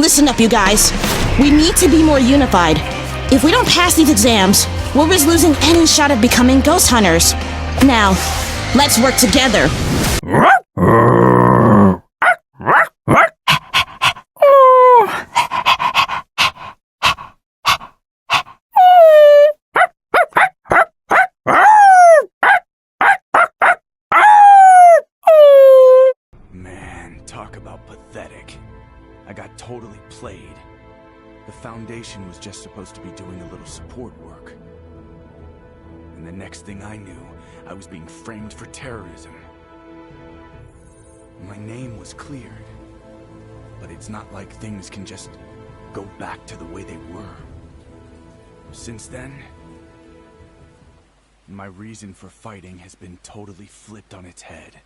Listen up, you guys. We need to be more unified. If we don't pass these exams, we'll risk losing any shot of becoming ghost hunters. Now, let's work together. Man, talk about pathetic. I got totally played. The Foundation was just supposed to be doing a little support work. And the next thing I knew, I was being framed for terrorism. My name was cleared. But it's not like things can just go back to the way they were. Since then, my reason for fighting has been totally flipped on its head.